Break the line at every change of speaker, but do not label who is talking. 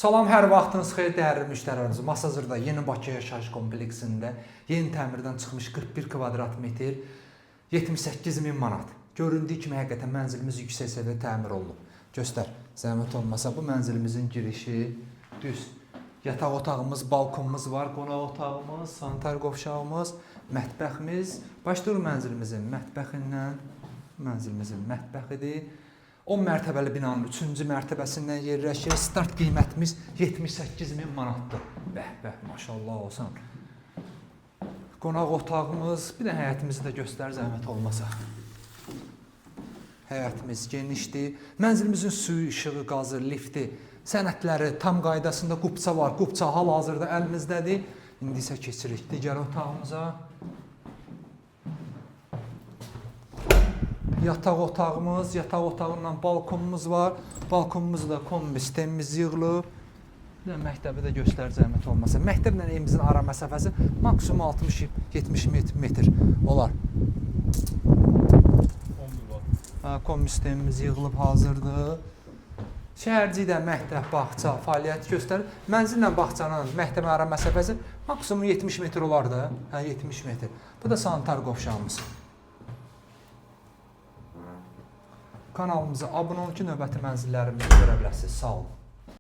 Salam, hər vaxtınız xeyir dəyərli müştərilərimiz. Masazırda Yeni Bakı yaşayış kompleksində yeni təmirdən çıxmış 41 kvadrat metr 78.000 manat. Göründüyü kimi həqiqətən mənzilimiz yüksək səviyyədə təmir olunub. Göstər, zəhmət olmasa bu mənzilimizin girişi düz. Yataq otağımız, balkonumuz var, qonaq otağımız, sanitar qovşağımız, mətbəximiz. Başlayırıq mənzilimizin mətbəxindən. Mənzilimizin mətbəxidir. 10 mərtəbəli binanın 3-cü mərtəbəsindən yerləşir. Start qiymətimiz 78.000 manatdır. Bəh, maşallah olsun. Qonaq otağımız, bir də həyətimizi də göstər zəhmət olmasa. Həyətimiz genişdir. Mənzilimizin suyu, işığı, qazı, lifti, sənədləri tam qaydasında, qubça var. Qubça hal-hazırda əlimizdədir. İndi isə keçirik digər otağımıza. Yataq otağımız, yataq otağından balkonumuz var. Balkonumuzda kombi sistemimiz yığılıb. Bir də məktəbi də göstər zəhmət olmasa. Məktəblə evimizin ara məsafəsi maksimum 60-70 metr olar. Kombi sistemimiz yığılıb hazırdır. Şəhərcikdə məktəb, bağça, fəaliyyət göstərir. Mənzillə bağçanın məktəbə ara məsafəsi maksimum 70 metr olar da. 70 metr. Bu da sanitar qovşağımız. Kanalımıza abunə olun ki, növbəti mənzillərimizi görə biləsiniz. Sağ olun.